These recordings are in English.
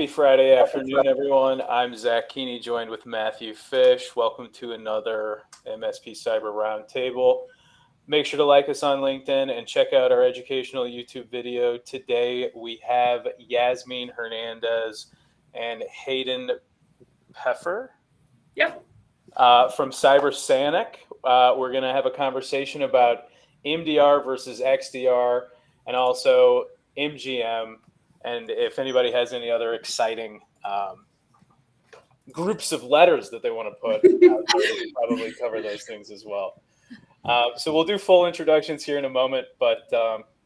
Happy Friday afternoon, everyone. I'm Zach Keeney, joined with Matthew Fish. Welcome to another MSP Cyber Roundtable. Make sure to like us on LinkedIn and check out our educational YouTube video. Today we have Yazmin, Hernandez, and Hadyn Peffer. Yep. From Sainik. We're going to have a conversation about MDR versus XDR and also MGM. And if anybody has any other exciting groups of letters that they want to put out there, we'll probably cover those things as well. So we'll do full introductions here in a moment, but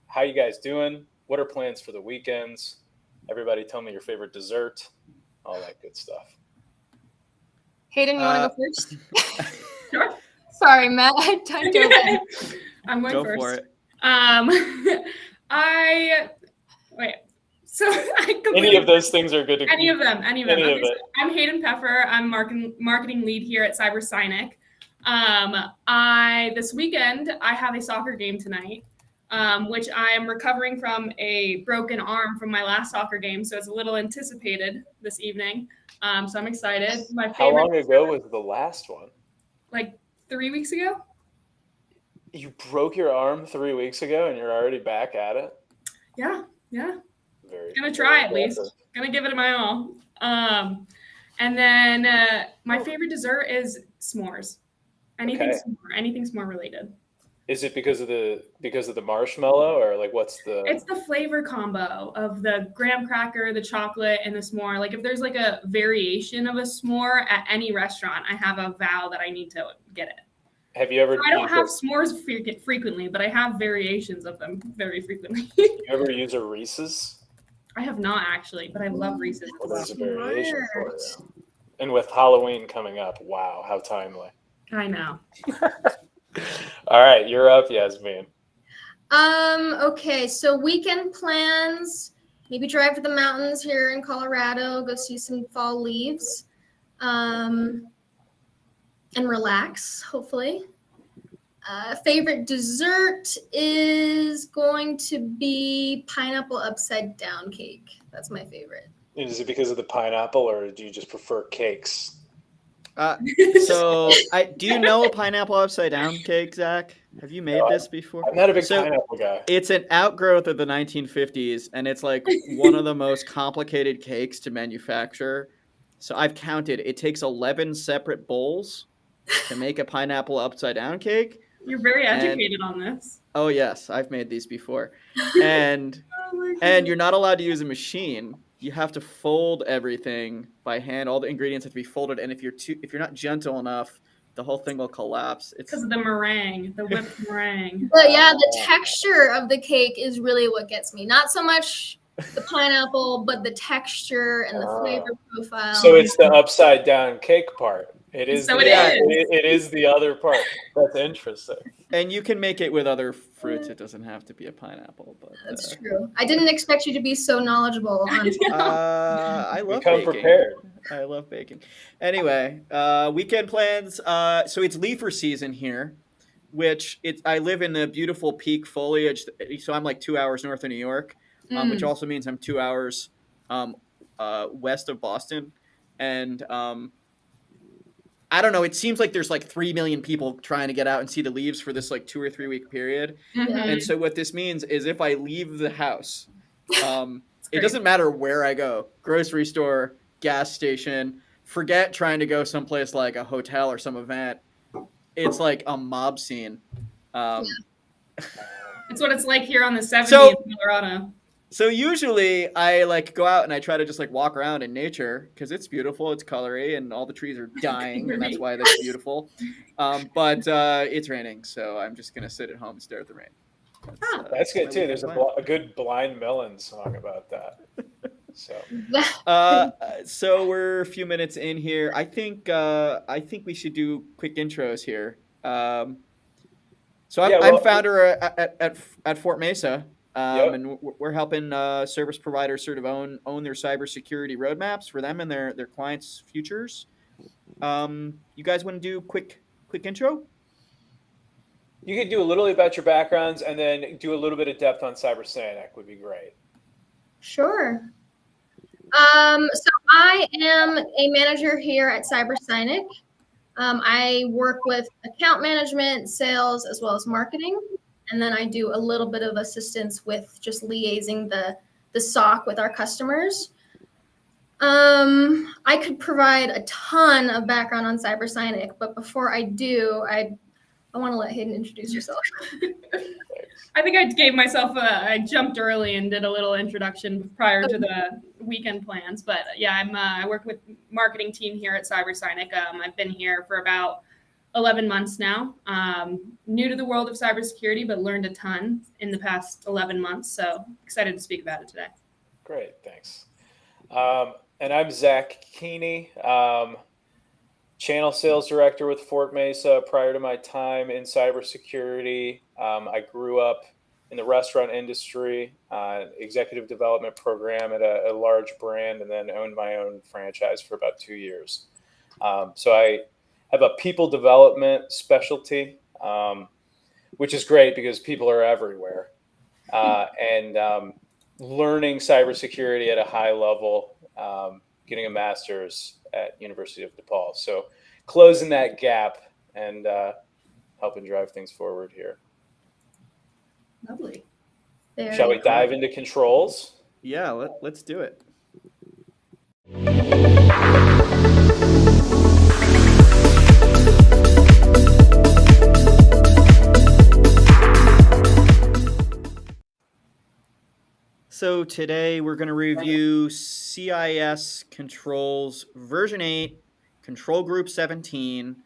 how you guys doing? What are plans for the weekends? Everybody tell me your favorite dessert, all that good stuff. Hadyn, you want to go first? Sure. Sorry, Matt. I'm going Go first. for it. Any of those things are good to Any of them. Any Okay, of it. so I'm Hadyn Peffer. I'm marketing lead here at Sainik. This weekend I have a soccer game tonight, which I am recovering from a broken arm from my last soccer game, so it's a little anticipated this evening. So I'm excited. How long ago was the last one? Like 3 weeks ago. You broke your arm 3 weeks ago and you're already back at it? Yeah. Gonna Very try at impressive. least. Gonna give it my all. And then my favorite dessert is s'mores. Anything s'more related. Is it because of the marshmallow, or like what's the? It's the flavor combo of the graham cracker, the chocolate, and the s'more. Like if there's like a variation of a s'more at any restaurant, I have a vow that I need to get it. Have you ever? So I don't have s'mores frequently, but I have variations of them very frequently. You ever use a Reese's? I have not actually, but I love Reese's. Well, there's a variation for you. And with Halloween coming up, wow, how timely. I know. All right, you're up, Yazmin. Okay, so weekend plans. Maybe drive to the mountains here in Colorado, go see some fall leaves, and relax, hopefully. Favorite dessert is going to be pineapple upside down cake. That's my favorite. Is it because of the pineapple, or do you just prefer cakes? So, do you know a pineapple upside down cake, Zach? Have you made this before? I'm not a big pineapple guy. It's an outgrowth of the 1950s, and it's like one of the most complicated cakes to manufacture. So I've counted. It takes 11 separate bowls to make a pineapple upside down cake. You're very educated on this. Oh yes, I've made these before. And you're not allowed to use a machine. You have to fold everything by hand. All the ingredients have to be folded, and if you're not gentle enough, the whole thing will collapse. It's because of the meringue, the whipped meringue. But yeah, the texture of the cake is really what gets me. Not so much the pineapple, but the texture and the flavor profile. So it's the upside down cake part. It is. So it is the other part. That's interesting. And you can make it with other fruits. It doesn't have to be a pineapple. But that's true. I didn't expect you to be so knowledgeable on. I love Become baking. prepared. I love baking. Anyway, weekend plans. So it's leafer season here, which I live in the beautiful peak foliage. So I'm like 2 hours north of New York, which also means I'm 2 hours west of Boston, and I don't know. It seems like there's like 3 million people trying to get out and see the leaves for this like 2 or 3 week period. Mm-hmm. And so what this means is if I leave the house, it doesn't matter where I go, grocery store, gas station, forget trying to go someplace like a hotel or some event. It's like a mob scene. It's what it's like here on the 70 in Colorado. So usually I like go out and I try to just like walk around in nature because it's beautiful, it's colory, and all the trees are dying, and that's why that's beautiful. But it's raining, so I'm just gonna sit at home and stare at the rain. That's good too. There's a good Blind Melon song about that. So we're a few minutes in here. I think we should do quick intros here. I'm founder at Fort Mesa. And we're helping service providers sort of own their cybersecurity roadmaps for them and their clients' futures. You guys want to do quick intro? You could do a little about your backgrounds and then do a little bit of depth on Sainik would be great. Sure. So I am a manager here at Sainik. I work with account management, sales, as well as marketing. And then I do a little bit of assistance with just liaising the SOC with our customers. I could provide a ton of background on Sainik, but before I do, I want to let Hadyn introduce herself. I think I gave myself I jumped early and did a little introduction prior to the weekend plans. But yeah, I work with marketing team here at Sainik. I've been here for about 11 months now. New to the world of cybersecurity, but learned a ton in the past 11 months. So excited to speak about it today. Great, thanks. And I'm Zach Keeney, channel sales director with Fort Mesa. Prior to my time in cybersecurity, I grew up in the restaurant industry, executive development program at a large brand, and then owned my own franchise for about 2 years. So I have a people development specialty, which is great because people are everywhere. And learning cybersecurity at a high level, getting a master's at University of DePaul. So closing that gap and helping drive things forward here. Lovely. Shall we dive into controls? Yeah, let's do it. So today we're going to review CIS Controls version 8, Control Group 17.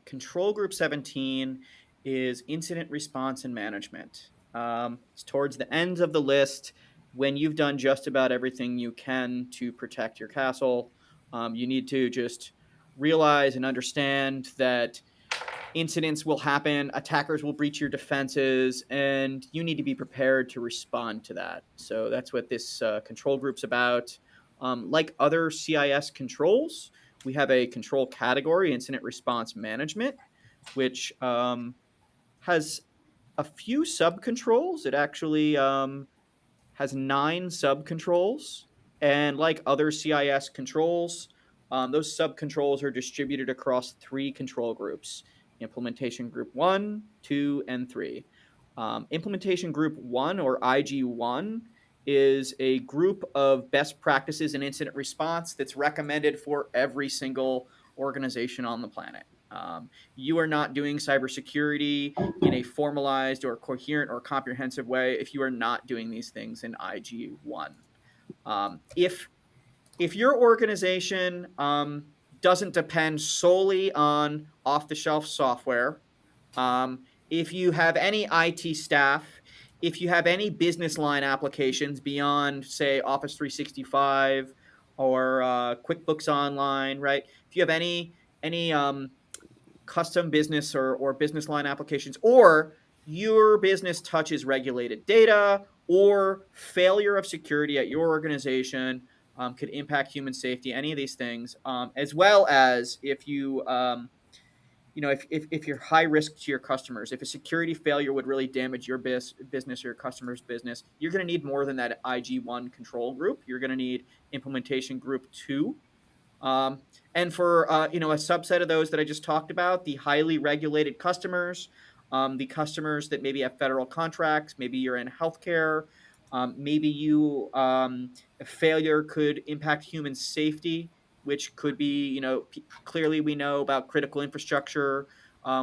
Control Group 17 is incident response and management. It's towards the ends of the list when you've done just about everything you can to protect your castle. You need to just realize and understand that incidents will happen, attackers will breach your defenses, and you need to be prepared to respond to that. So that's what this control group's about. Like other CIS controls, we have a control category, incident response management, which has a few sub-controls. It actually has 9 sub-controls. And like other CIS controls, those sub-controls are distributed across 3 control groups. Implementation Group 1, 2, and 3. Implementation Group 1, or IG1, is a group of best practices in incident response that's recommended for every single organization on the planet. You are not doing cybersecurity in a formalized or coherent or comprehensive way if you are not doing these things in IG1. If your organization doesn't depend solely on off-the-shelf software, if you have any IT staff, if you have any business line applications beyond, say, Office 365 or QuickBooks Online, right? If you have any custom business or business line applications, or your business touches regulated data, or failure of security at your organization could impact human safety, any of these things, as well as if you, if you're high risk to your customers, if a security failure would really damage your business or your customer's business, you're going to need more than that IG1 control group. You're going to need implementation group 2. And for, a subset of those that I just talked about, the highly regulated customers, the customers that maybe have federal contracts, maybe you're in healthcare, maybe a failure could impact human safety, which could be, clearly we know about critical infrastructure.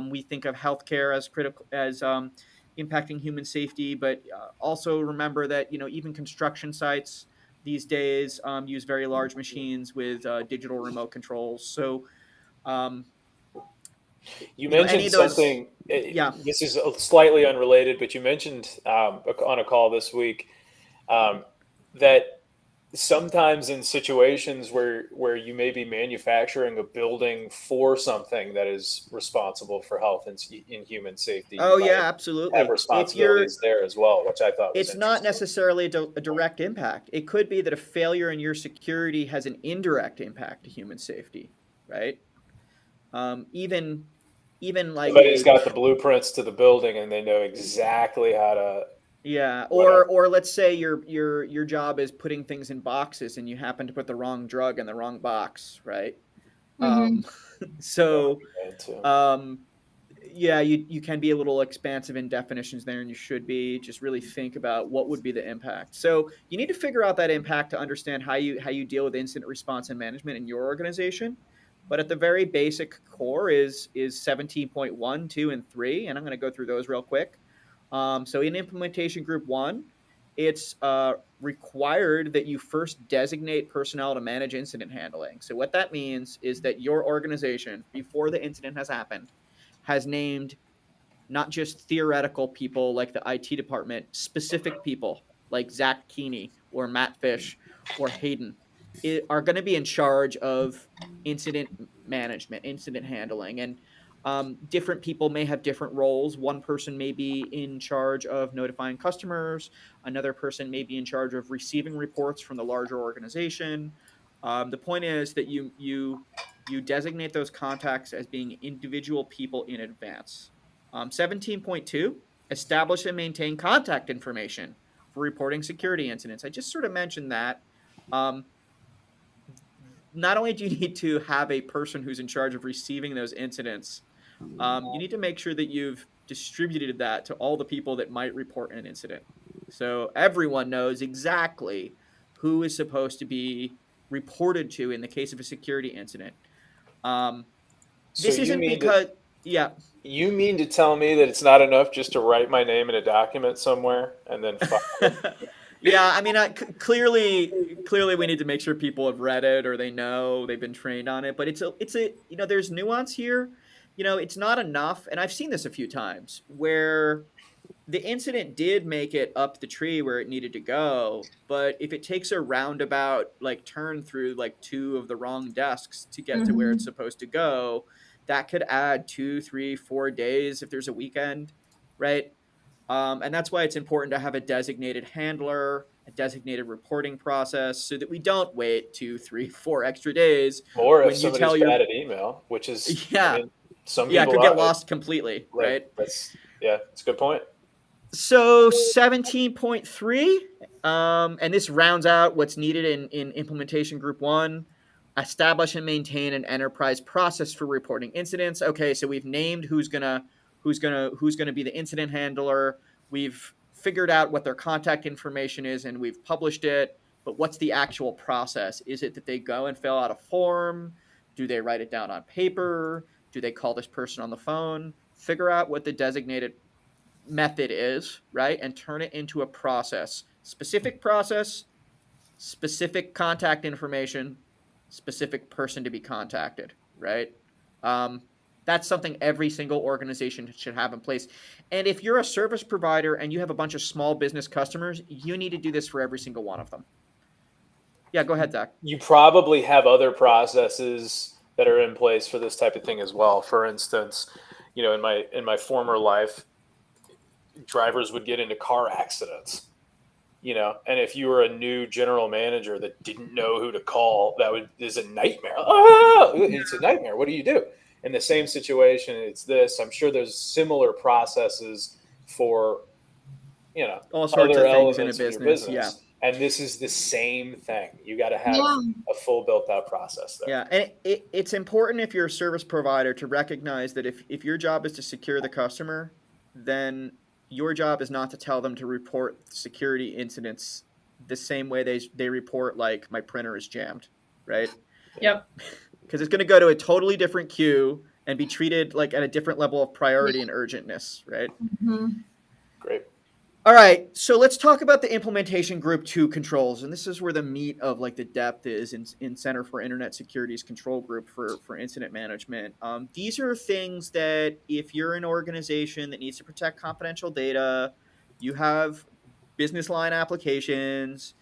We think of healthcare as critical, as impacting human safety, but also remember that, even construction sites these days use very large machines with digital remote controls. So you mentioned something. Yeah. This is slightly unrelated, but you mentioned on a call this week that sometimes in situations where you may be manufacturing a building for something that is responsible for health and in human safety. Oh yeah, absolutely. Have responsibilities there as well, which I thought was it's not necessarily a direct impact. It could be that a failure in your security has an indirect impact to human safety, right? Even like somebody's got the blueprints to the building and they know exactly how to Yeah, Whatever. or let's say your job is putting things in boxes and you happen to put the wrong drug in the wrong box, right? Mm-hmm. Um, so Bad too. yeah, you can be a little expansive in definitions there, and you should be. Just really think about what would be the impact. So you need to figure out that impact to understand how you deal with incident response and management in your organization. But at the very basic core is 17.1, 2, and 3, and I'm going to go through those real quick. So in implementation group 1, it's required that you first designate personnel to manage incident handling. So what that means is that your organization, before the incident has happened, has named not just theoretical people like the IT department, specific people like Zach Keeney or Matt Fish or Hadyn are going to be in charge of incident management, incident handling. And different people may have different roles. One person may be in charge of notifying customers, another person may be in charge of receiving reports from the larger organization. The point is that you designate those contacts as being individual people in advance. 17.2, establish and maintain contact information for reporting security incidents. I just sort of mentioned that. Um, not only do you need to have a person who's in charge of receiving those incidents, you need to make sure that you've distributed that to all the people that might report an incident. So everyone knows exactly who is supposed to be reported to in the case of a security incident. Um, So this isn't because, yeah. you mean to tell me that it's not enough just to write my name in a document somewhere and then file it? Yeah, I mean, clearly, we need to make sure people have read it or they know they've been trained on it. But it's a there's nuance here. It's not enough, and I've seen this a few times where the incident did make it up the tree where it needed to go, but if it takes a roundabout like turn through like two of the wrong desks to get to where it's supposed to go, that could add 2, 3, 4 days if there's a weekend, right? And that's why it's important to have a designated handler, a designated reporting process, so that we don't wait 2, 3, 4 extra days Or if when you somebody's tell your bad at email, which is, I yeah mean, some yeah it people could get are lost completely, like, right? it's a good point. So 17.3, and this rounds out what's needed in implementation group 1. Establish and maintain an enterprise process for reporting incidents. Okay, so we've named who's gonna be the incident handler. We've figured out what their contact information is, and we've published it. But what's the actual process? Is it that they go and fill out a form? Do they write it down on paper? Do they call this person on the phone? Figure out what the designated method is, right? And turn it into a process. Specific process, specific contact information, specific person to be contacted, right? Um, that's something every single organization should have in place. And if you're a service provider and you have a bunch of small business customers, you need to do this for every single one of them. Yeah, go ahead, Zach. You probably have other processes that are in place for this type of thing as well. For instance, in my former life, drivers would get into car accidents, and if you were a new general manager that didn't know who to call, is a nightmare. It's a nightmare. What do you do in the same situation? It's this. I'm sure there's similar processes for all sorts other of things in a elements of your business. business. Yeah. And this is the same thing. You got to have a full built out process there. Yeah, and it's important if you're a service provider to recognize that if your job is to secure the customer, then your job is not to tell them to report security incidents the same way they report like my printer is jammed, right? Yep. Because it's going to go to a totally different queue and be treated like at a different level of priority and urgentness, right? Great. All right, so let's talk about the implementation group 2 controls, and this is where the meat of like the depth is in Center for Internet Security's control group for incident management. These are things that if you're an organization that needs to protect confidential data, you have business line applications,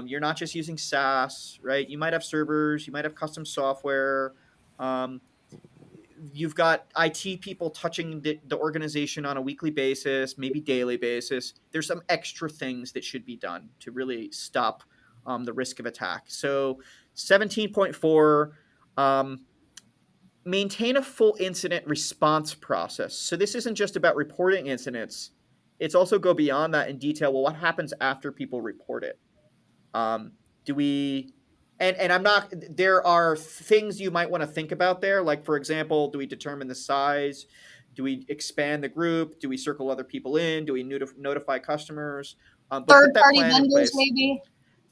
you're not just using SaaS, right? You might have servers, you might have custom software. You've got IT people touching the organization on a weekly basis, maybe daily basis. There's some extra things that should be done to really stop the risk of attack. So 17.4, maintain a full incident response process. So this isn't just about reporting incidents. it's also go beyond that in detail. Well, what happens after people report it? Do we, and I'm not, there are things you might want to think about there. Like, for example, do we determine the size? Do we expand the group? Do we circle other people in? Do we notify customers? But put that Third-party plan in vendors, place. maybe.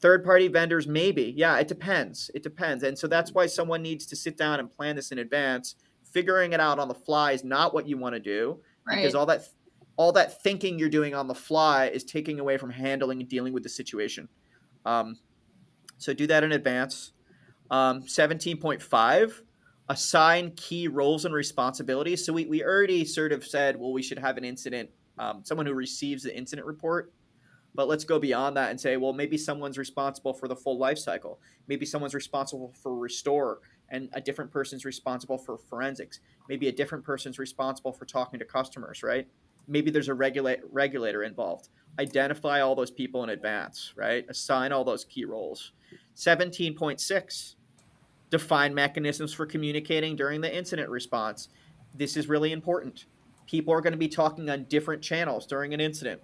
Third-party vendors, maybe. Yeah, it depends. It depends. And so that's why someone needs to sit down and plan this in advance. Figuring it out on the fly is not what you want to do, because Right. all that thinking you're doing on the fly is taking away from handling and dealing with the situation. So do that in advance. 17.5, assign key roles and responsibilities. So we already sort of said, well, we should have an incident, someone who receives the incident report. But let's go beyond that and say, well, maybe someone's responsible for the full life cycle. Maybe someone's responsible for restore, and a different person's responsible for forensics. Maybe a different person's responsible for talking to customers, right? Maybe there's a regulator involved. Identify all those people in advance, right? Assign all those key roles. 17.6, define mechanisms for communicating during the incident response. This is really important. People are going to be talking on different channels during an incident.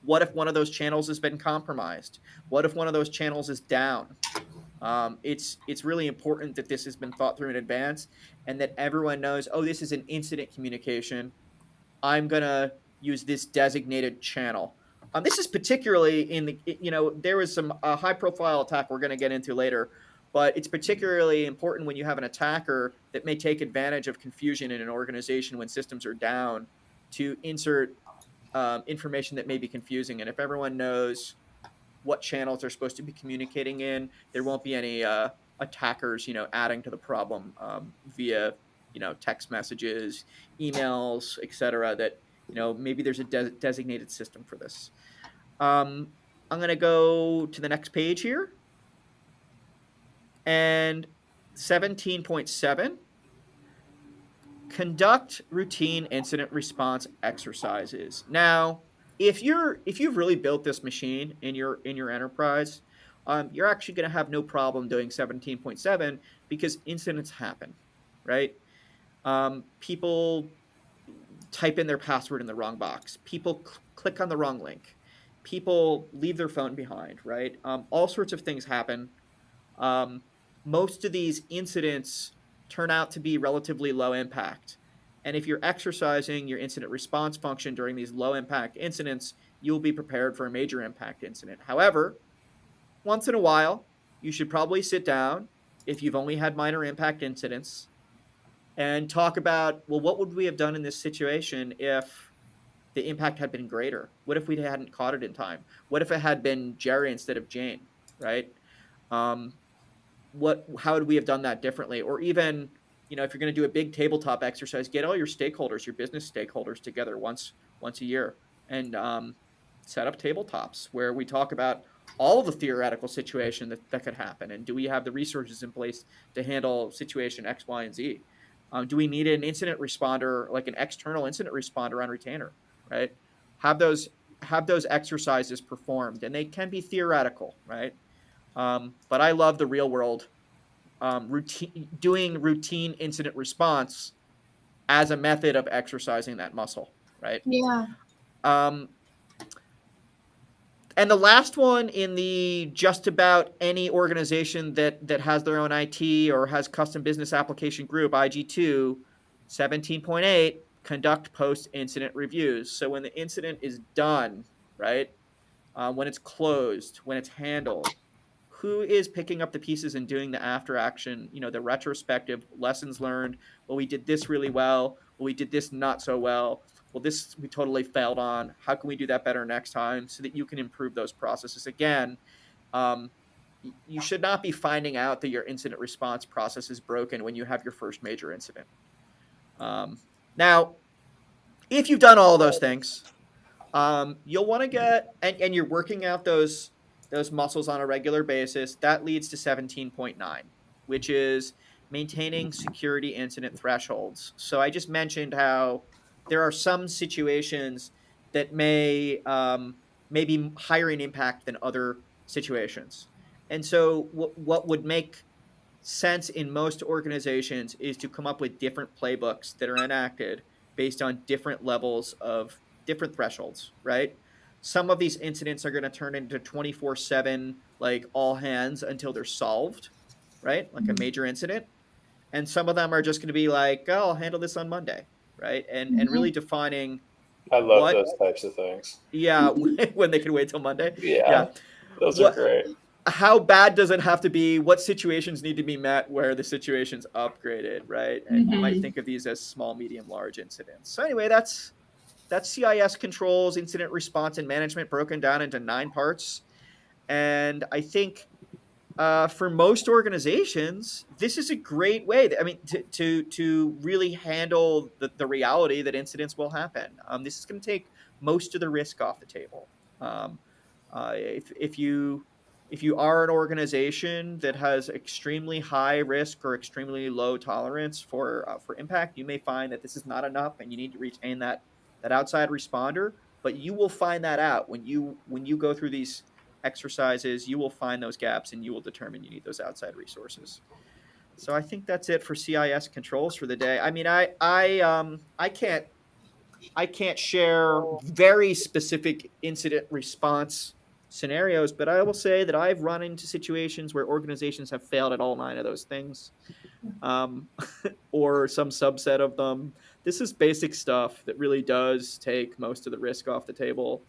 What if one of those channels has been compromised? What if one of those channels is down? It's really important that this has been thought through in advance, and that everyone knows, oh, this is an incident communication. I'm going to use this designated channel. This is particularly in the, there was some high profile attack we're going to get into later, but it's particularly important when you have an attacker that may take advantage of confusion in an organization when systems are down to insert information that may be confusing. And if everyone knows what channels they're supposed to be communicating in, there won't be any attackers, adding to the problem via, text messages, emails, etc. That, maybe there's a designated system for this. I'm going to go to the next page here. And 17.7, conduct routine incident response exercises. Now, if you've really built this machine in your enterprise, you're actually going to have no problem doing 17.7, because incidents happen, right? People type in their password in the wrong box. People click on the wrong link. People leave their phone behind, right? All sorts of things happen. Most of these incidents turn out to be relatively low impact. And if you're exercising your incident response function during these low impact incidents, you'll be prepared for a major impact incident. However, once in a while, you should probably sit down, if you've only had minor impact incidents, and talk about, well, what would we have done in this situation if the impact had been greater? What if we hadn't caught it in time? What if it had been Jerry instead of Jane, right? How would we have done that differently? Or even, if you're going to do a big tabletop exercise, get all your stakeholders, your business stakeholders together once a year, and set up tabletops where we talk about all of the theoretical situation that could happen. And do we have the resources in place to handle situation X, Y, and Z? Do we need an incident responder, like an external incident responder on retainer, right? Have those exercises performed, and they can be theoretical, right? But I love the real world, doing routine incident response as a method of exercising that muscle, right? Yeah. And the last one in the just about any organization that has their own IT or has custom business application group, IG2, 17.8, conduct post-incident reviews. So when the incident is done, right, when it's closed, when it's handled, who is picking up the pieces and doing the after action, the retrospective lessons learned? Well, we did this really well. Well, we did this not so well. Well, this we totally failed on. How can we do that better next time so that you can improve those processes? Again, you should not be finding out that your incident response process is broken when you have your first major incident. Now, if you've done all of those things, you'll want to get, and you're working out those muscles on a regular basis, that leads to 17.9, which is maintaining security incident thresholds. So I just mentioned how there are some situations that may be higher in impact than other situations. And so what would make sense in most organizations is to come up with different playbooks that are enacted based on different levels of different thresholds, right? Some of these incidents are going to turn into 24/7, like all hands until they're solved, right? Like a major incident. And some of them are just going to be like, oh, I'll handle this on Monday, right? And really defining I love what, those types of things. yeah, when they can wait till Monday. Yeah, those are What, great. how bad does it have to be? What situations need to be met where the situation's upgraded, right? And you might think of these as small, medium, large incidents. So anyway, that's CIS Controls, incident response and management, broken down into 9 parts. And I think for most organizations, this is a great way. I mean, to really handle the reality that incidents will happen. This is going to take most of the risk off the table. If you are an organization that has extremely high risk or extremely low tolerance for impact, you may find that this is not enough, and you need to retain that outside responder. But you will find that out when you go through these exercises. You will find those gaps, and you will determine you need those outside resources. So I think that's it for CIS Controls for the day. I mean, I can't share very specific incident response scenarios, but I will say that I've run into situations where organizations have failed at all 9 of those things, or some subset of them. This is basic stuff that really does take most of the risk off the table.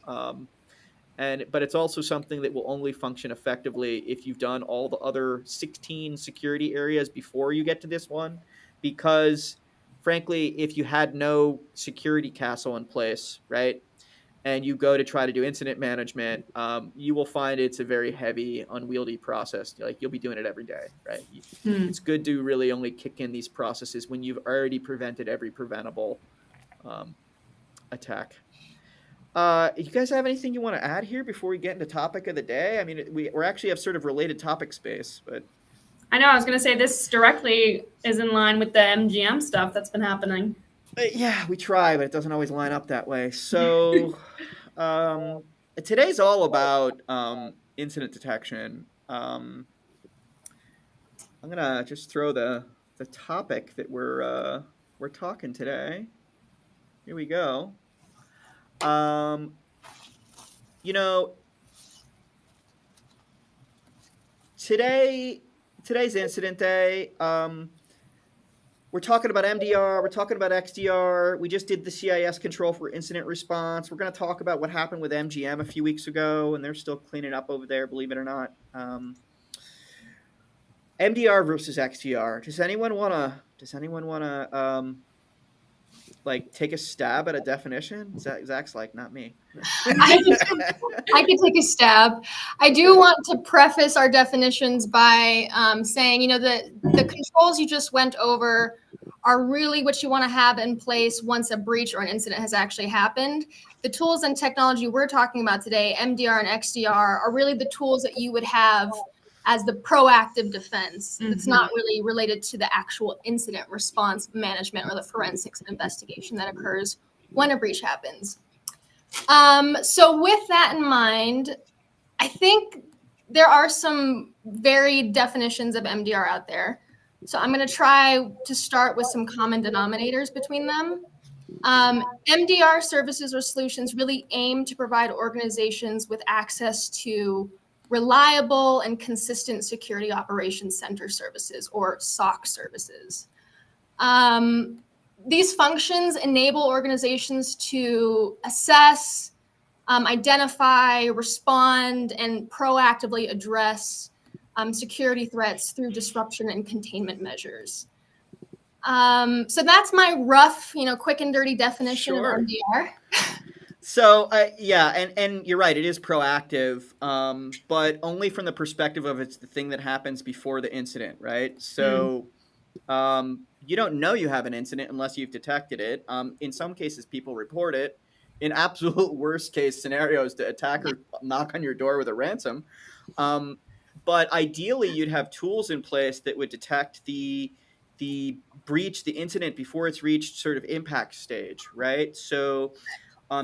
But it's also something that will only function effectively if you've done all the other 16 security areas before you get to this one. Because, frankly, if you had no security castle in place, right, and you go to try to do incident management, you will find it's a very heavy, unwieldy process. Like, you'll be doing it every day, right? It's good to really only kick in these processes when you've already prevented every preventable attack. You guys have anything you want to add here before we get into topic of the day? I mean, we actually have sort of related topic space, but I know, I was going to say this directly is in line with the MGM stuff that's been happening. Yeah, we try, but it doesn't always line up that way. So today's all about incident detection. I'm gonna just throw the topic that we're talking today. Here we go. Today's incident day. We're talking about MDR. We're talking about XDR. We just did the CIS Control for incident response. We're going to talk about what happened with MGM a few weeks ago, and they're still cleaning up over there, believe it or not. MDR versus XDR. Does anyone want to like take a stab at a definition? Zach's like, not me. I could take a stab. I do want to preface our definitions by saying, the controls you just went over are really what you want to have in place once a breach or an incident has actually happened. The tools and technology we're talking about today, MDR and XDR, are really the tools that you would have as the proactive defense. It's not really related to the actual incident response management or the forensics and investigation that occurs when a breach happens. So with that in mind, I think there are some varied definitions of MDR out there. So I'm going to try to start with some common denominators between them. MDR services or solutions really aim to provide organizations with access to reliable and consistent security operations center services, or SOC services. These functions enable organizations to assess, identify, respond, and proactively address security threats through disruption and containment measures. So that's my rough, quick and dirty definition of MDR. So and you're right, it is proactive, but only from the perspective of it's the thing that happens before the incident, right? So you don't know you have an incident unless you've detected it. In some cases, people report it. In absolute worst case scenarios, the attacker knock on your door with a ransom. But ideally, you'd have tools in place that would detect the breach, the incident before it's reached sort of impact stage, right? So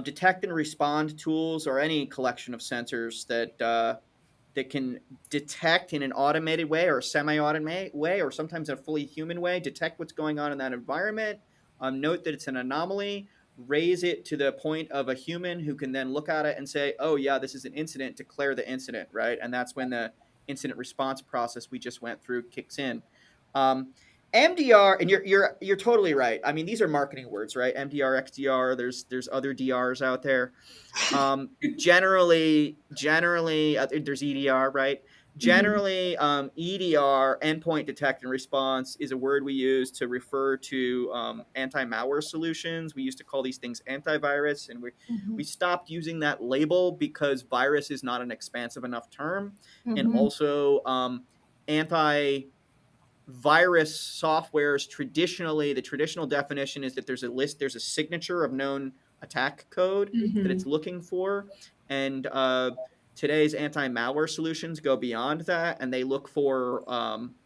detect and respond tools, or any collection of sensors that can detect in an automated way or a semi-automated way, or sometimes in a fully human way, detect what's going on in that environment, note that it's an anomaly, raise it to the point of a human who can then look at it and say, oh yeah, this is an incident, declare the incident, right? And that's when the incident response process we just went through kicks in. MDR, and you're totally right. I mean, these are marketing words, right? MDR, XDR. There's other DRs out there. Generally, there's EDR, right? Generally, EDR, endpoint detect and response, is a word we use to refer to anti-malware solutions. We used to call these things antivirus, and we stopped using that label because virus is not an expansive enough term, and also antivirus softwares traditionally, the traditional definition is that there's a signature of known attack code that it's looking for, and today's anti-malware solutions go beyond that, and they look for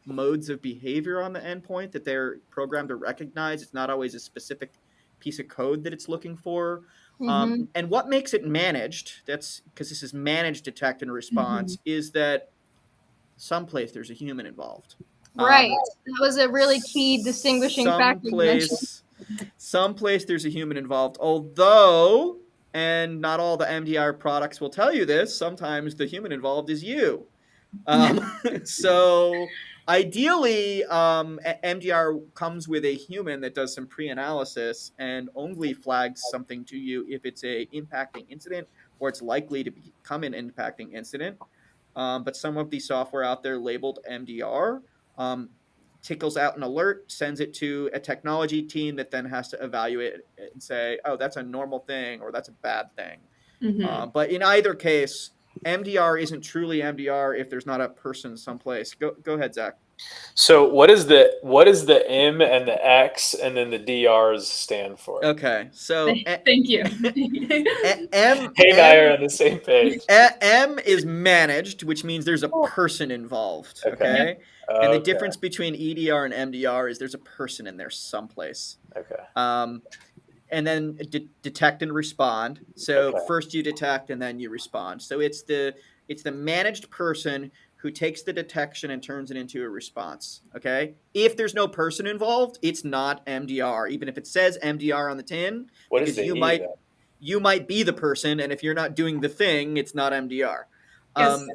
modes of behavior on the endpoint that they're programmed to recognize. It's not always a specific piece of code that it's looking for. And what makes it managed, that's because this is managed detect and response, is that someplace there's a human involved. Right. That was a really key distinguishing factor. Someplace there's a human involved, although, and not all the MDR products will tell you this, sometimes the human involved is you. So ideally, MDR comes with a human that does some pre-analysis and only flags something to you if it's a impacting incident or it's likely to become an impacting incident. But some of the software out there labeled MDR tickles out an alert, sends it to a technology team that then has to evaluate it and say, oh, that's a normal thing or that's a bad thing. But in either case, MDR isn't truly MDR if there's not a person someplace. Go ahead, Zach. So what is the M and the X and then the DRs stand for? Okay, so thank you. M. Hey and I are on the same page. M is managed, which means there's a person involved. Okay. And the difference between EDR and MDR is there's a person in there someplace. Okay. And then detect and respond. So first you detect and then you respond. So it's the managed person who takes the detection and turns it into a response. Okay. If there's no person involved, it's not MDR, even if it says MDR on the tin. What because is you might be the person, and if you're not doing the thing, it's not MDR. Yes.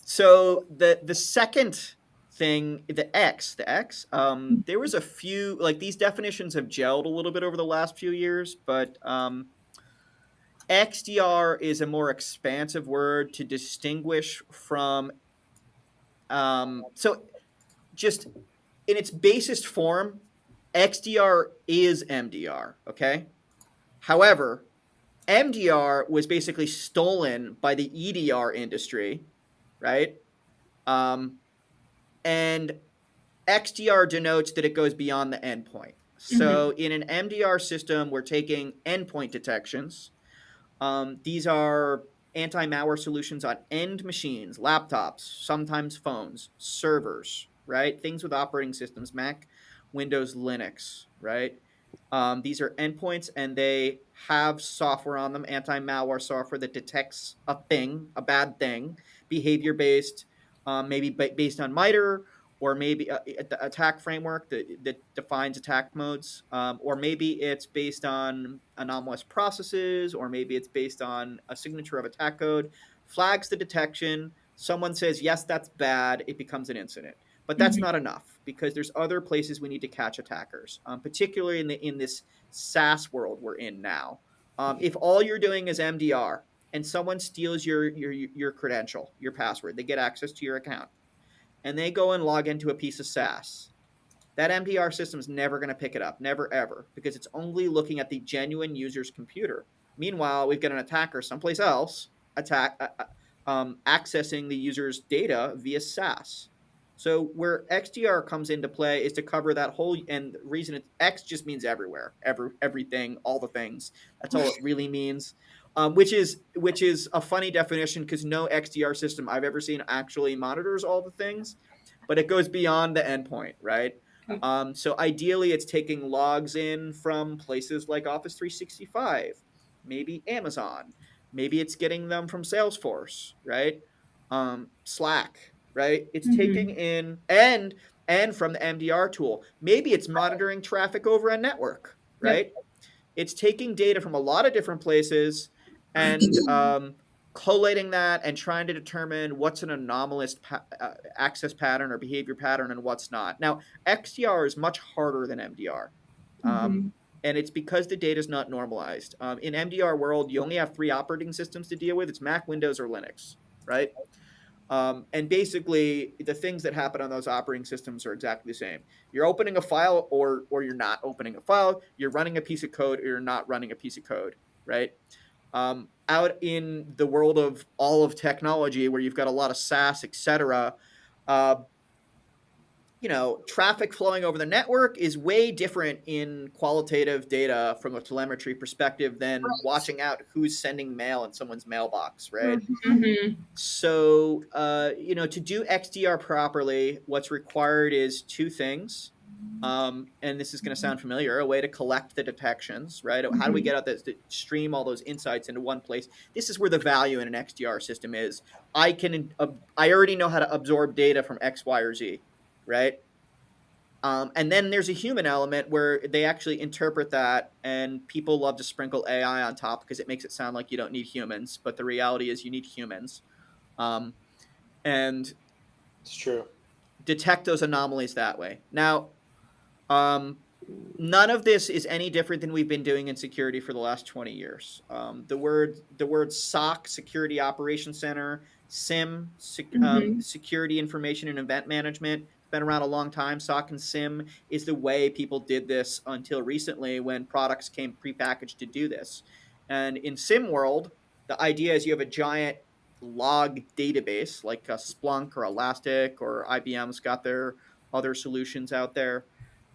So the second thing, the X, there was a few, like, these definitions have gelled a little bit over the last few years, but XDR is a more expansive word to distinguish from, so just in its basest form, XDR is MDR, okay? However, MDR was basically stolen by the EDR industry, right? And XDR denotes that it goes beyond the endpoint. So in an MDR system, we're taking endpoint detections. These are anti-malware solutions on end machines, laptops, sometimes phones, servers, right? Things with operating systems, Mac, Windows, Linux, right? These are endpoints, and they have software on them, anti-malware software that detects a thing, a bad thing, behavior-based, maybe based on MITRE, or maybe the attack framework that defines attack modes, or maybe it's based on anomalous processes, or maybe it's based on a signature of attack code, flags the detection, someone says, yes, that's bad, it becomes an incident. But that's not enough, because there's other places we need to catch attackers, particularly in this SaaS world we're in now. If all you're doing is MDR and someone steals your credential, your password, they get access to your account, and they go and log into a piece of SaaS, that MDR system is never going to pick it up, never ever, because it's only looking at the genuine user's computer. Meanwhile, we've got an attacker someplace else accessing the user's data via SaaS. So where XDR comes into play is to cover that whole, and the reason it's X just means everywhere, everything, all the things. That's all it really means, which is a funny definition, because no XDR system I've ever seen actually monitors all the things, but it goes beyond the endpoint, right? So ideally, it's taking logs in from places like Office 365, maybe Amazon, maybe it's getting them from Salesforce, right? Slack. Right? It's taking in and from the MDR tool. Maybe it's monitoring traffic over a network, right? It's taking data from a lot of different places and collating that and trying to determine what's an anomalous access pattern or behavior pattern and what's not. Now, XDR is much harder than MDR. And it's because the data is not normalized. In MDR world, you only have 3 operating systems to deal with. It's Mac, Windows, or Linux, right? And basically, the things that happen on those operating systems are exactly the same. You're opening a file or you're not opening a file. You're running a piece of code or you're not running a piece of code, right? Out in the world of all of technology where you've got a lot of SaaS, et cetera, traffic flowing over the network is way different in qualitative data from a telemetry perspective than watching out who's sending mail in someone's mailbox, right? So, to do XDR properly, what's required is 2 things. And this is going to sound familiar, a way to collect the detections, right? How do we get out to stream all those insights into one place? This is where the value in an XDR system is. I already know how to absorb data from X, Y, or Z. Right? And then there's a human element where they actually interpret that, and people love to sprinkle AI on top because it makes it sound like you don't need humans, but the reality is you need humans. And it's true. Detect those anomalies that way. Now, none of this is any different than we've been doing in security for the last 20 years. The word SOC, Security Operations Center, SIM, Security Information and Event Management, been around a long time. SOC and SIM is the way people did this until recently when products came prepackaged to do this. And in SIM world, the idea is you have a giant log database like a Splunk or Elastic, or IBM's got their other solutions out there.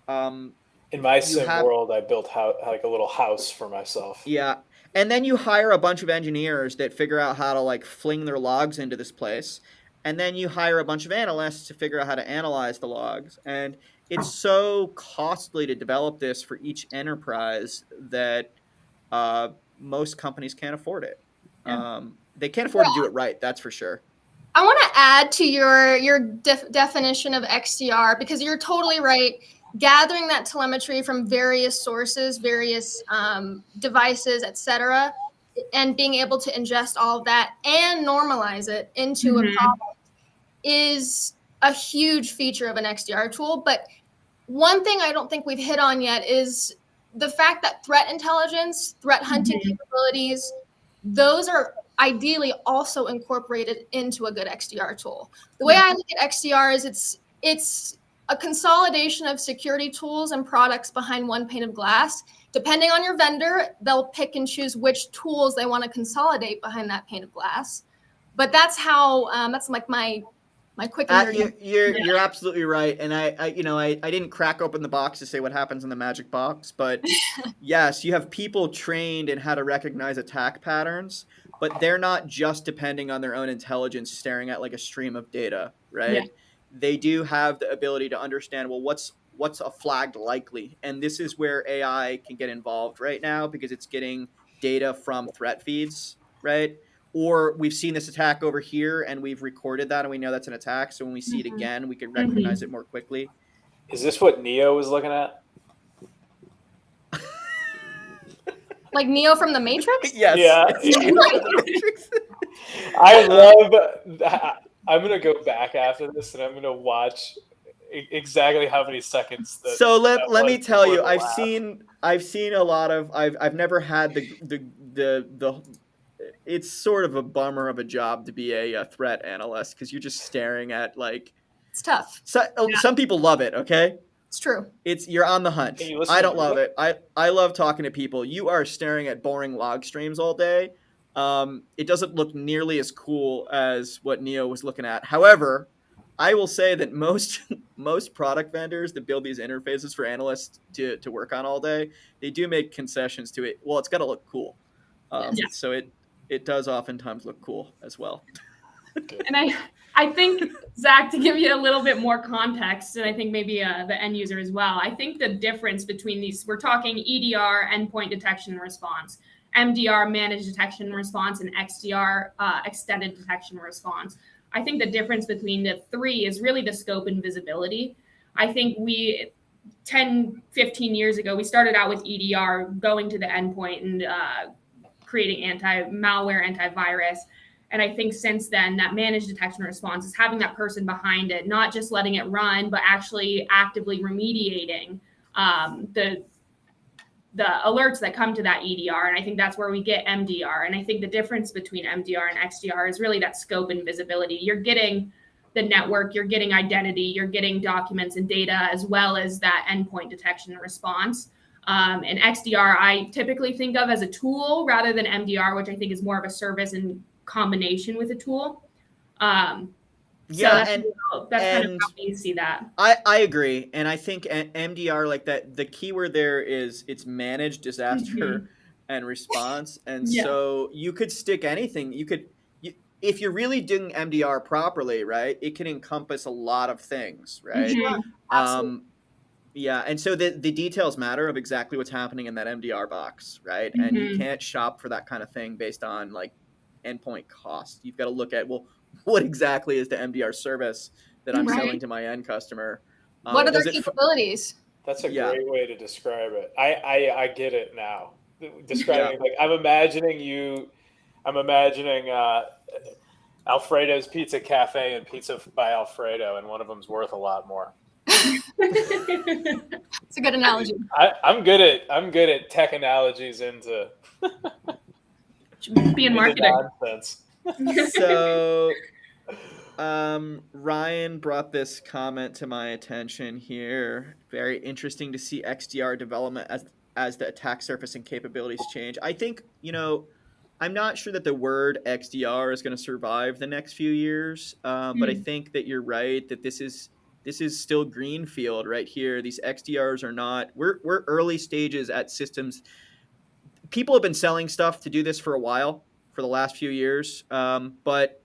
In my SIM world, I built like a little house for myself. Yeah. And then you hire a bunch of engineers that figure out how to like fling their logs into this place. And then you hire a bunch of analysts to figure out how to analyze the logs. And it's so costly to develop this for each enterprise that most companies can't afford it. Yeah. They can't afford to do it right, that's for sure. I want to add to your definition of XDR, because you're totally right. Gathering that telemetry from various sources, various devices, etc., and being able to ingest all of that and normalize it into a product is a huge feature of an XDR tool. But one thing I don't think we've hit on yet is the fact that threat intelligence, threat hunting capabilities, those are ideally also incorporated into a good XDR tool. The way I look at XDR is it's a consolidation of security tools and products behind one pane of glass. Depending on your vendor, they'll pick and choose which tools they want to consolidate behind that pane of glass. But that's how that's like my quick. You're absolutely right, and I didn't crack open the box to say what happens in the magic box, but yes, you have people trained in how to recognize attack patterns, but they're not just depending on their own intelligence, staring at like a stream of data, right? Yeah. They do have the ability to understand, well, what's a flagged likely, and this is where AI can get involved right now because it's getting data from threat feeds, right? Or we've seen this attack over here and we've recorded that and we know that's an attack. So when we see it again, we can recognize it more quickly. Is this what Neo was looking at? Like Neo from the Matrix? Yes. Yeah. The Matrix. I love that. I'm going to go back after this and I'm going to watch exactly how many seconds. So let me tell you, I've seen a lot of, I've never had the it's sort of a bummer of a job to be a threat analyst because you're just staring at like. It's tough. Some people love it. Okay. It's true. You're on the hunt. I don't love it. I love talking to people. You are staring at boring log streams all day. It doesn't look nearly as cool as what Neo was looking at. However, I will say that most product vendors that build these interfaces for analysts to work on all day, they do make concessions to it. Well, it's got to look cool. So it does oftentimes look cool as well. And I think, Zach, to give you a little bit more context, and I think maybe the end user as well, I think the difference between these, we're talking EDR, endpoint detection and response, MDR, managed detection and response, and XDR, extended detection and response. I think the difference between the three is really the scope and visibility. I think 10, 15 years ago, we started out with EDR, going to the endpoint and creating anti-malware, antivirus. And I think since then, that managed detection and response is having that person behind it, not just letting it run, but actually actively remediating the alerts that come to that EDR. And I think that's where we get MDR. And I think the difference between MDR and XDR is really that scope and visibility. You're getting the network, you're getting identity, you're getting documents and data, as well as that endpoint detection and response. And XDR, I typically think of as a tool rather than MDR, which I think is more of a service in combination with a tool. Yeah, so that's kind of how we see that. I agree, and I think MDR, like that, the keyword there is it's managed disaster and response, and so you could stick anything. If you're really doing MDR properly, right, it can encompass a lot of things, right? Absolutely. Yeah, and so the details matter of exactly what's happening in that MDR box, right? And you can't shop for that kind of thing based on like endpoint cost. You've got to look at, well, what exactly is the MDR service that I'm selling to my end customer? What are their capabilities? That's a great way to describe it. I get it now. Describing like I'm imagining Alfredo's Pizza Cafe and Pizza by Alfredo, and one of them's worth a lot more. It's a good analogy. I'm good at tech analogies into being marketing nonsense. So Ryan brought this comment to my attention here. Very interesting to see XDR development as the attack surface and capabilities change. I think, I'm not sure that the word XDR is going to survive the next few years, but I think that you're right that this is still greenfield right here. These XDRs are not. We're early stages at systems. People have been selling stuff to do this for a while, for the last few years, but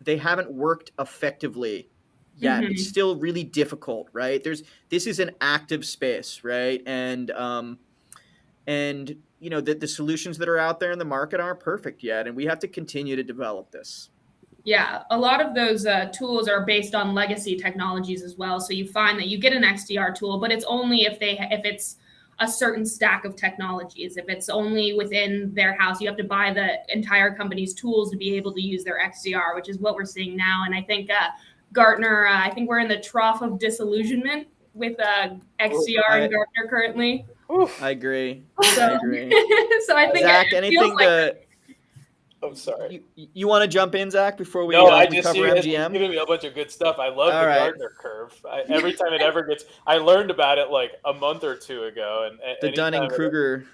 they haven't worked effectively yet. It's still really difficult, right? This is an active space, right? And the solutions that are out there in the market aren't perfect yet, and we have to continue to develop this. Yeah, a lot of those tools are based on legacy technologies as well. So you find that you get an XDR tool, but it's only if it's a certain stack of technologies. If it's only within their house, you have to buy the entire company's tools to be able to use their XDR, which is what we're seeing now. And I think Gartner, I think we're in the trough of disillusionment with XDR and Gartner currently. I agree. So I think Zach, anything I'm sorry. You want to jump in, Zach, before we I cover just MGM? Giving me a bunch of good stuff. I love the Gartner curve. Every time it ever gets, I learned about it like a month or two ago, and the Dunning-Kruger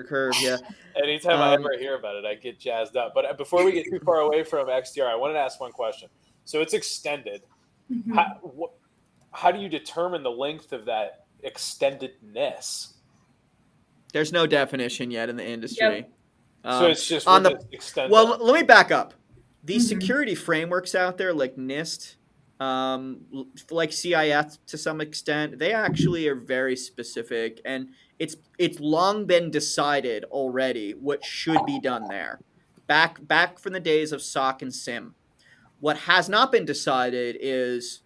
curve. Yeah. Anytime I ever hear about it, I get jazzed up. But before we get too far away from XDR, I wanted to ask one question. So it's extended. How do you determine the length of that extendedness? There's no definition yet in the industry. Yep. So it's just extended. Well, let me back up. These security frameworks out there, like NIST, like CIS to some extent, they actually are very specific, and it's long been decided already what should be done there. Back from the days of SOC and SIM, what has not been decided is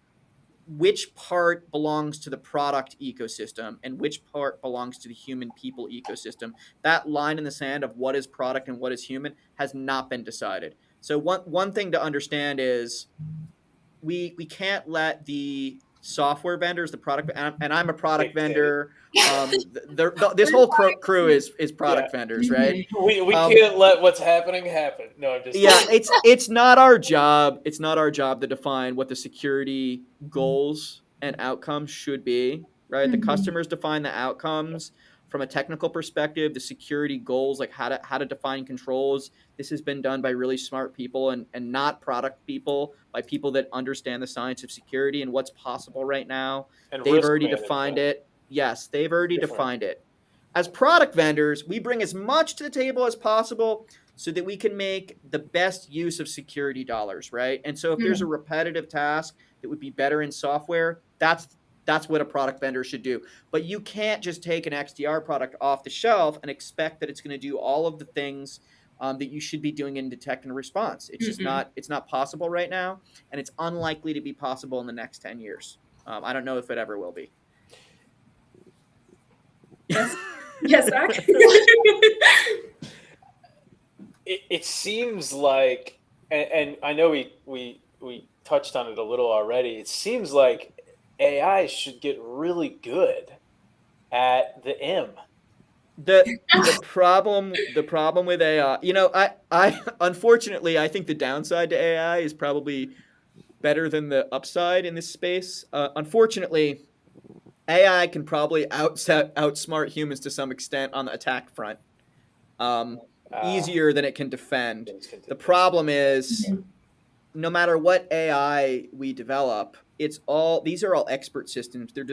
which part belongs to the product ecosystem and which part belongs to the human people ecosystem. That line in the sand of what is product and what is human has not been decided. So one thing to understand is we can't let the software vendors, the product, and I'm a product vendor. This whole crew is product vendors, right? We can't let what's happening happen. No, I'm just it's not our job. It's not our job to define what the security goals and outcomes should be, right? The customers define the outcomes from a technical perspective. The security goals, like how to define controls. This has been done by really smart people and not product people, by people that understand the science of security and what's possible right now. And they've already defined it. Yes, they've already defined it. As product vendors, we bring as much to the table as possible so that we can make the best use of security dollars, right? And so if there's a repetitive task that would be better in software, that's what a product vendor should do. But you can't just take an XDR product off the shelf and expect that it's going to do all of the things that you should be doing in detect and response. It's just not possible right now, and it's unlikely to be possible in the next 10 years. I don't know if it ever will be. Yes. Yes, Zach. It seems like, and I know we touched on it a little already. It seems like AI should get really good at the M. The problem with AI, I unfortunately I think the downside to AI is probably better than the upside in this space. Unfortunately, AI can probably outsmart humans to some extent on the attack front. Easier than it can defend. The problem is, no matter what AI we develop, these are all expert systems. They're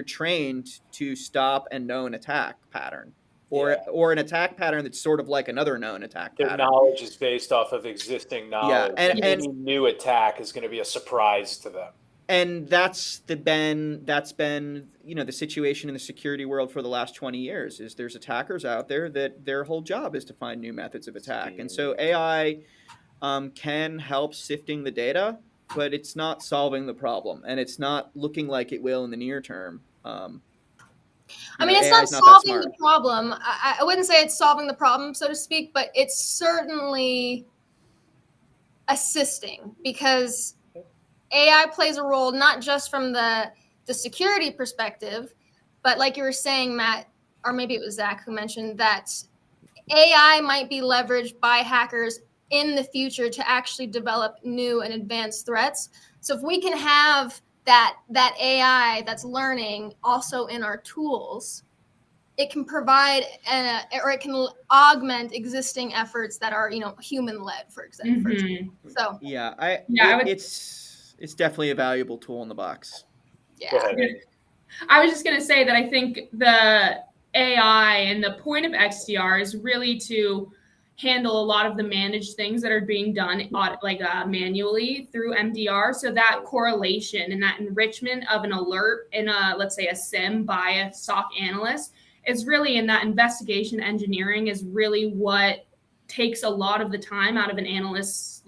trained to stop a known attack pattern, or an attack pattern that's sort of like another known attack Their pattern. knowledge is based off of existing knowledge. Yeah, and any new attack is going to be a surprise to them. And that's been the situation in the security world for the last 20 years. Is there's attackers out there that their whole job is to find new methods of attack, and so AI can help sifting the data, but it's not solving the problem, and it's not looking like it will in the near term. It's not solving the problem. I wouldn't say it's solving the problem, so to speak, but it's certainly assisting, because AI plays a role not just from the security perspective, but like you were saying, Matt, or maybe it was Zach who mentioned that AI might be leveraged by hackers in the future to actually develop new and advanced threats. So if we can have that AI that's learning also in our tools, it can provide or it can augment existing efforts that are human led, for example. So it's definitely a valuable tool in the box. Yeah. I was just going to say that I think the AI and the point of XDR is really to handle a lot of the managed things that are being done manually through MDR. So that correlation and that enrichment of an alert in let's say a SIM by a SOC analyst is really, in that investigation engineering is really what takes a lot of the time out of an analyst's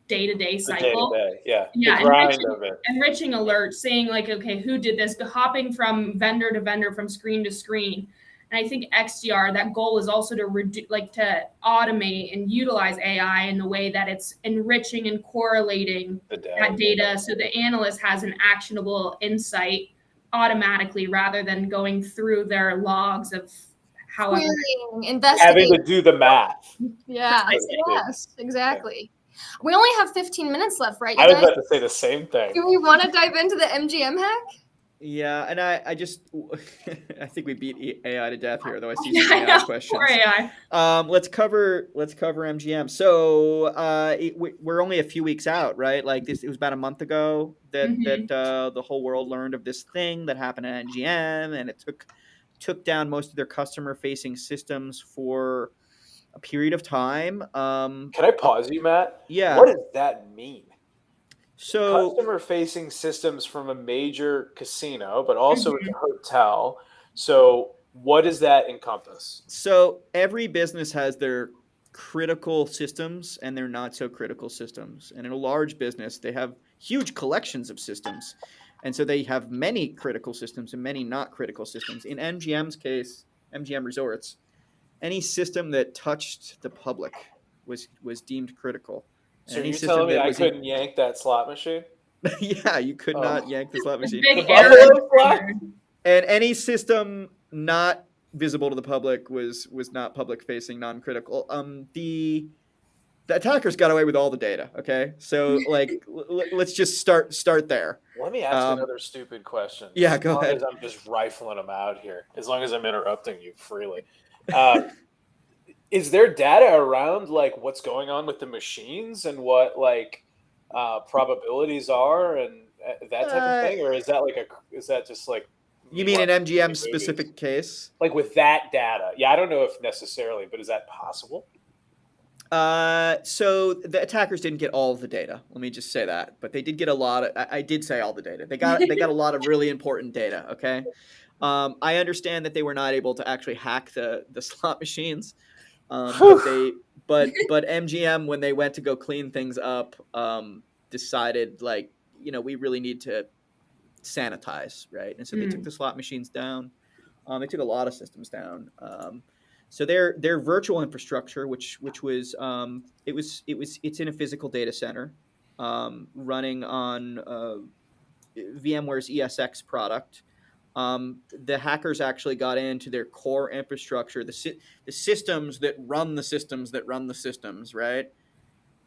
day-to-day cycle. Enriching alerts, saying okay, who did this, hopping from vendor to vendor, from screen to screen. And I think XDR, that goal is also to automate and utilize AI in the way that it's enriching and correlating that data, so the analyst has an actionable insight automatically, rather than going through their logs of having to do the math. Yeah. Yes, exactly. We only have 15 minutes left, right? I was about to say the same thing. Do we want to dive into the MGM hack? Yeah, and I just I think we beat AI to death here, though I see some AI questions. Poor AI. Let's cover MGM. So we're only a few weeks out, right? It was about a month ago that the whole world learned of this thing that happened at MGM, and it took down most of their customer-facing systems for a period of time. Can I pause you, Matt? Yeah. What does that mean? So customer-facing systems from a major casino, but also a hotel. So what does that encompass? So every business has their critical systems and their not so critical systems. And in a large business, they have huge collections of systems. And so they have many critical systems and many not critical systems. In MGM's case, MGM Resorts, any system that touched the public was deemed critical. So you're telling me I couldn't yank that slot machine? Yeah, you could not yank the slot machine. And any system not visible to the public was not public-facing, non-critical. The attackers got away with all the data. Okay, so let's just start there. Let me ask another stupid question. Yeah, go ahead. As long as I'm just rifling them out here, as long as I'm interrupting you freely. Is there data around what's going on with the machines and what probabilities are and that type of thing, or is that just you mean an MGM specific case? With that data? Yeah, I don't know if necessarily, but is that possible? So the attackers didn't get all of the data. Let me just say that, but they did get a lot of. I did say all the data. They got a lot of really important data. Okay, I understand that they were not able to actually hack the slot machines. But MGM, when they went to go clean things up, decided we really need to sanitize, right? And so they took the slot machines down. They took a lot of systems down. So their virtual infrastructure, which was it's in a physical data center, running on VMware's ESX product. The hackers actually got into their core infrastructure, the systems that run the systems that run the systems, right?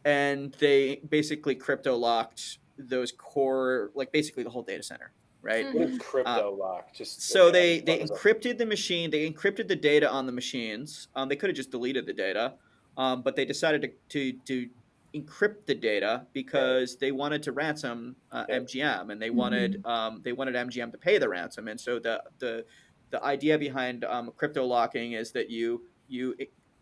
And they basically crypto locked those core, like basically the whole data center, right? What is crypto lock? Just So they encrypted the machine, they encrypted the data on the machines. They could have just deleted the data, but they decided to encrypt the data because they wanted to ransom MGM, and they wanted MGM to pay the ransom. And so the idea behind crypto locking is that you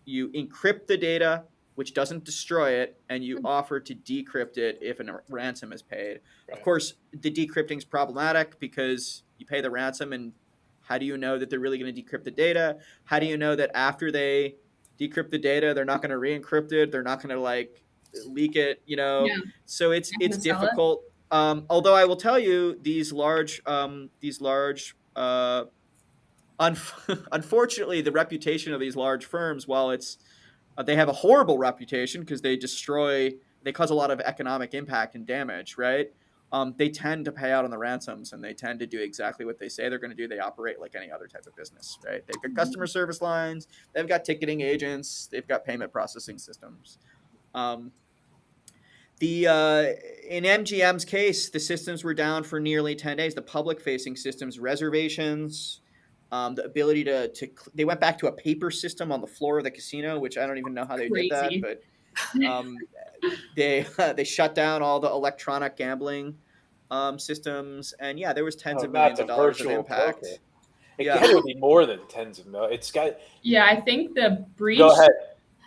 encrypt the data, which doesn't destroy it, and you offer to decrypt it if a ransom is paid. Right. Of course, the decrypting is problematic because you pay the ransom, and how do you know that they're really going to decrypt the data? How do you know that after they decrypt the data, they're not going to re-encrypt it? They're not going to like leak it, you know? Yeah. So it's difficult. Although I will tell you, unfortunately, the reputation of these large firms, while they have a horrible reputation because they cause a lot of economic impact and damage, right? They tend to pay out on the ransoms, and they tend to do exactly what they say they're going to do. They operate like any other type of business, right? They've got customer service lines, they've got ticketing agents, they've got payment processing systems. In MGM's case, the systems were down for nearly 10 days. The public-facing systems, reservations, the ability they went back to a paper system on the floor of the casino, which I don't even know how they did that, but they shut down all the electronic gambling systems, and there was tens of millions of dollars of impact. Poker. It would be more than tens of millions. It's got. Yeah, I think the breach. Go ahead,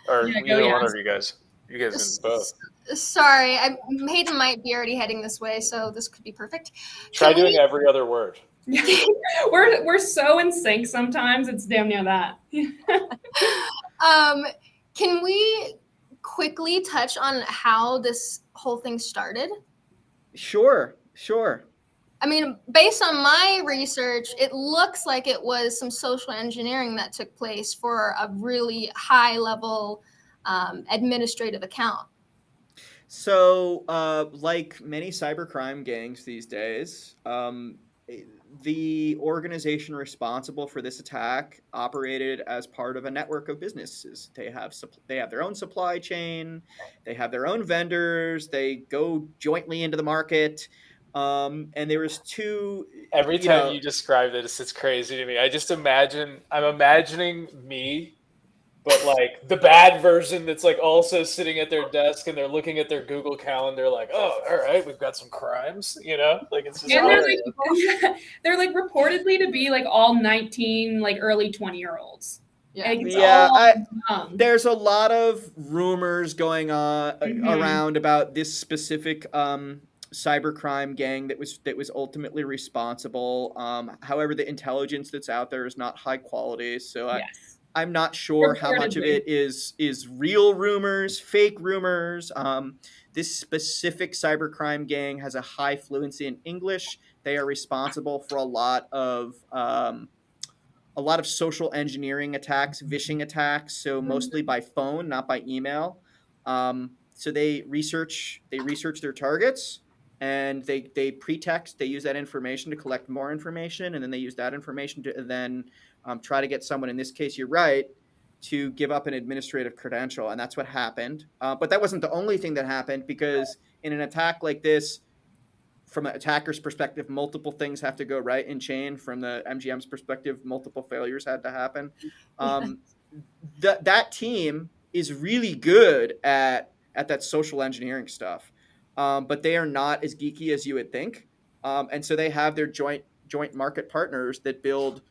or one of you guys. You guys can both. Sorry, Hadyn might be already heading this way, so this could be perfect. Try doing every other word. We're so in sync sometimes, it's damn near that. Can we quickly touch on how this whole thing started? Sure. I mean, based on my research, it looks like it was some social engineering that took place for a really high level administrative account. So, like many cybercrime gangs these days, the organization responsible for this attack operated as part of a network of businesses. They have their own supply chain, they have their own vendors, they go jointly into the market. And there was two. Every time you describe this, it's crazy to me. I'm imagining me, but like the bad version that's like also sitting at their desk and they're looking at their Google Calendar like, oh, all right, we've got some crimes, like it's just. And they're like reportedly to be like all 19, like early 20-year-olds. There's a lot of rumors going on around about this specific cybercrime gang that was ultimately responsible. However, the intelligence that's out there is not high quality, so I'm not sure how much of it is real rumors, fake rumors. This specific cybercrime gang has a high fluency in English. They are responsible for a lot of social engineering attacks, phishing attacks. So mostly by phone, not by email. So they research their targets, and they pretext. They use that information to collect more information, and then they use that information to then try to get someone, in this case, you're right, to give up an administrative credential. And that's what happened. But that wasn't the only thing that happened, because in an attack like this, from an attacker's perspective, multiple things have to go right in chain. From the MGM's perspective, multiple failures had to happen. That team is really good at that social engineering stuff. But they are not as geeky as you would think. And so they have their joint market partners that build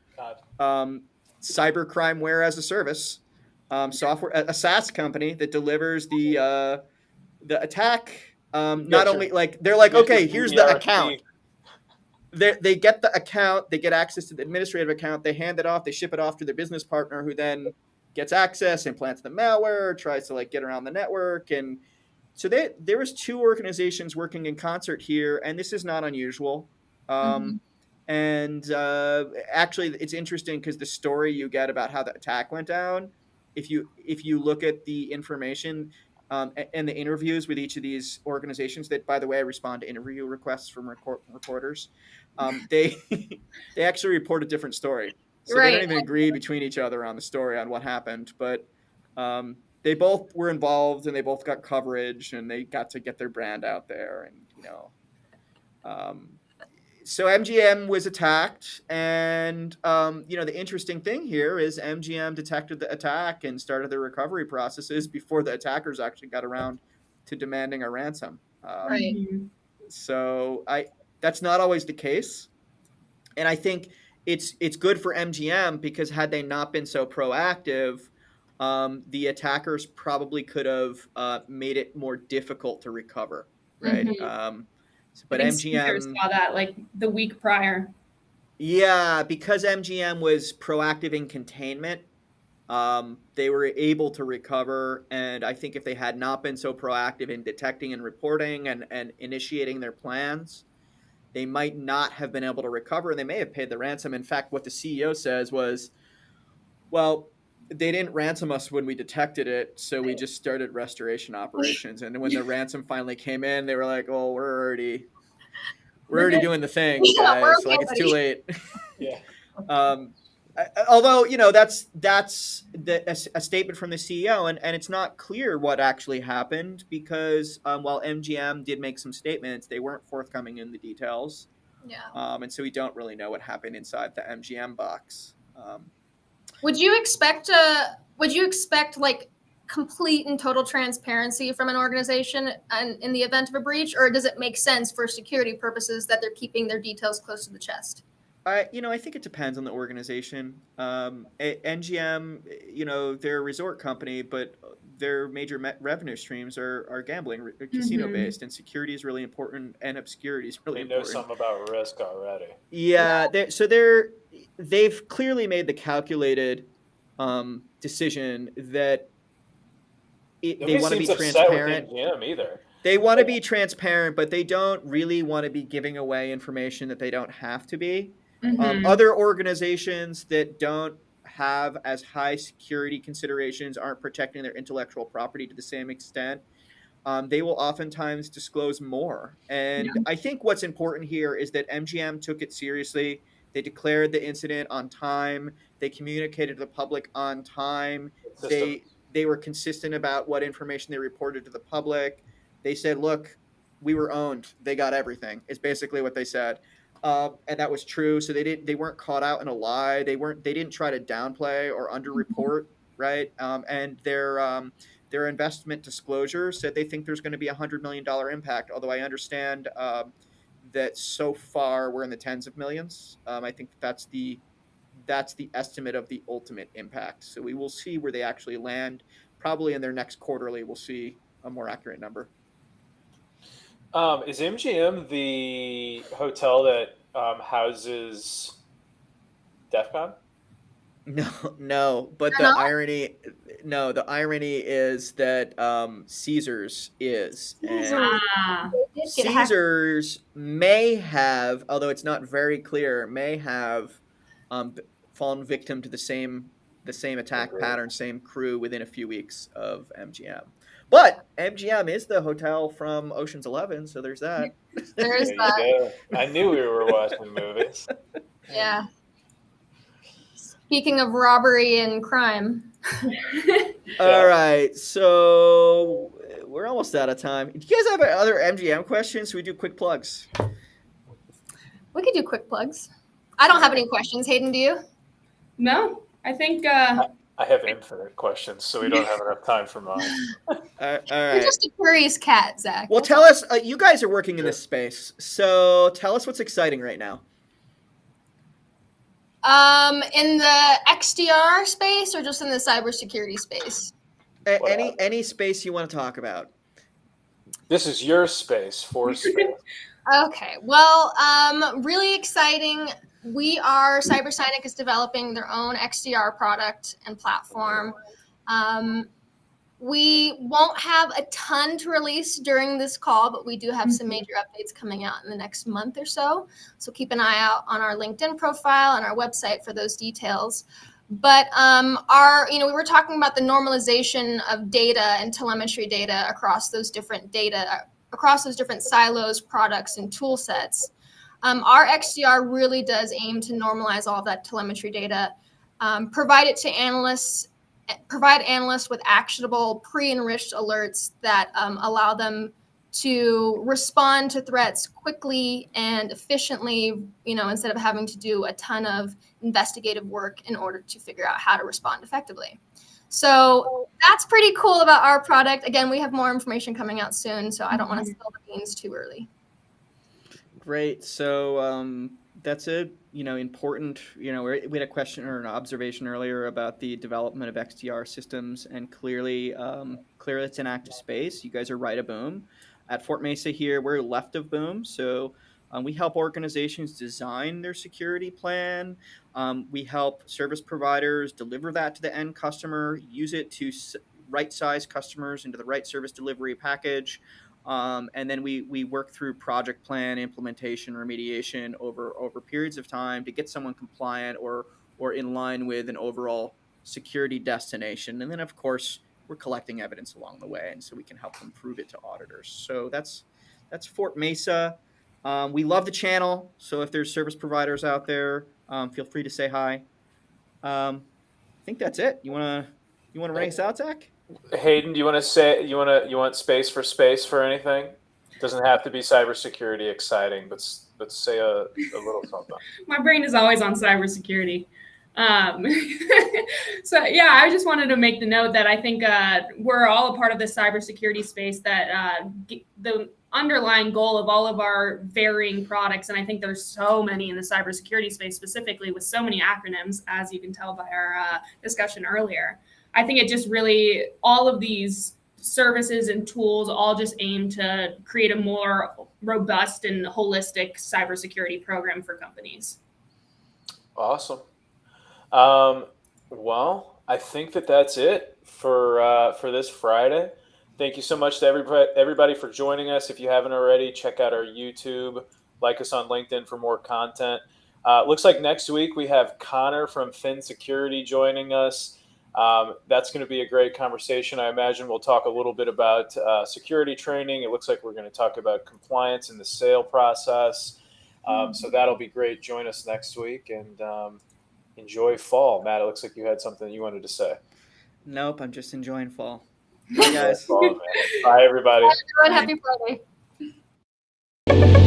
cybercrimeware as a service software, a SaaS company that delivers the attack. Not only like they're like, okay, here's the account. They get the account, they get access to the administrative account, they hand it off, they ship it off to their business partner, who then gets access, implants the malware, tries to like get around the network. And so there was two organizations working in concert here, and this is not unusual. And actually, it's interesting because the story you get about how the attack went down, if you look at the information and the interviews with each of these organizations that, by the way, respond to interview requests from reporters, they they actually report a different story. So they don't even agree between each other on the story on what happened. But they both were involved and they both got coverage and they got to get their brand out there. And, so MGM was attacked. And, the interesting thing here is MGM detected the attack and started the recovery processes before the attackers actually got around to demanding a ransom. Right. So that's not always the case. And I think it's good for MGM because had they not been so proactive, the attackers probably could have made it more difficult to recover, right? But MGM saw that like the week prior. Yeah, because MGM was proactive in containment, they were able to recover. And I think if they had not been so proactive in detecting and reporting and initiating their plans, they might not have been able to recover, and they may have paid the ransom. In fact, what the CEO says was, well, they didn't ransom us when we detected it, so we just started restoration operations. And when the ransom finally came in, they were like, oh, we're already doing the thing, guys. Okay, like, it's too late. Yeah. Although, that's a statement from the CEO, and it's not clear what actually happened because while MGM did make some statements, they weren't forthcoming in the details. Yeah. And so we don't really know what happened inside the MGM box. Would you expect like complete and total transparency from an organization in the event of a breach, or does it make sense for security purposes that they're keeping their details close to the chest? I think it depends on the organization. MGM, they're a resort company, but their major revenue streams are gambling, casino based, and security is really important, and obscurity is really important. They know something about risk already. Yeah, they've clearly made the calculated decision that they want to be transparent. MGM either. They want to be transparent, but they don't really want to be giving away information that they don't have to be. Other organizations that don't have as high security considerations aren't protecting their intellectual property to the same extent. They will oftentimes disclose more. And I think what's important here is that MGM took it seriously. They declared the incident on time. They communicated to the public on time. They were consistent about what information they reported to the public. They said, look, we were owned. They got everything, is basically what they said. And that was true. So they weren't caught out in a lie. They didn't try to downplay or underreport, right? And their investment disclosure said they think there's going to be $100 million impact. Although I understand that so far we're in the tens of millions. I think that's the estimate of the ultimate impact. So we will see where they actually land. Probably in their next quarterly, we'll see a more accurate number. Is MGM the hotel that houses DEF CON? No. But the irony is that Caesars is. And Caesars may have, although it's not very clear, fallen victim to the same attack pattern, same crew within a few weeks of MGM. But MGM is the hotel from Ocean's 11, so there's that. There's that. I knew we were watching movies. Yeah. Speaking of robbery and crime. All right, so we're almost out of time. Do you guys have other MGM questions? Should we do quick plugs? We could do quick plugs. I don't have any questions. Hadyn, do you? No, I think I have infinite questions, so we don't have enough time for mine. All right. You're just a curious cat, Zach. Well, tell us, you guys are working in this space, so tell us what's exciting right now. In the XDR space or just in the cybersecurity space? Any space you want to talk about. This is your space, for space. Okay. Well, really exciting. Cyber Sainik is developing their own XDR product and platform. We won't have a ton to release during this call, but we do have some major updates coming out in the next month or so. So keep an eye out on our LinkedIn profile and our website for those details. But we were talking about the normalization of data and telemetry data across those different silos, products, and tool sets. Our XDR really does aim to normalize all of that telemetry data, provide analysts with actionable pre-enriched alerts that allow them to respond to threats quickly and efficiently, instead of having to do a ton of investigative work in order to figure out how to respond effectively. So that's pretty cool about our product. Again, we have more information coming out soon, so I don't want to spill the beans too early. Great. So that's important. We had a question or an observation earlier about the development of XDR systems, and clearly it's an active space. You guys are right of boom. At Fort Mesa here, we're left of boom. So we help organizations design their security plan. We help service providers deliver that to the end customer, use it to right-size customers into the right service delivery package. And then we work through project plan, implementation, remediation over periods of time to get someone compliant or in line with an overall security destination. And then, of course, we're collecting evidence along the way, and so we can help them prove it to auditors. So that's Fort Mesa. We love the channel, so if there's service providers out there, feel free to say hi. I think that's it. You want to ring us out, Zach? Hadyn, do you want to say you want space for anything? Doesn't have to be cybersecurity exciting, but say a little something. My brain is always on cybersecurity. So yeah, I just wanted to make the note that I think we're all a part of the cybersecurity space, that the underlying goal of all of our varying products, and I think there's so many in the cybersecurity space specifically with so many acronyms, as you can tell by our discussion earlier. I think it just really, all of these services and tools all just aim to create a more robust and holistic cybersecurity program for companies. Awesome. Well, I think that's it for this Friday. Thank you so much to everybody for joining us. If you haven't already, check out our YouTube, like us on LinkedIn for more content. Looks like next week we have Connor from Fin Security joining us. That's going to be a great conversation. I imagine we'll talk a little bit about security training. It looks like we're going to talk about compliance in the sale process. So that'll be great. Join us next week, and enjoy fall. Matt, it looks like you had something you wanted to say. Nope, I'm just enjoying fall. Bye, guys. Bye, everybody. Bye, everyone. Happy Friday.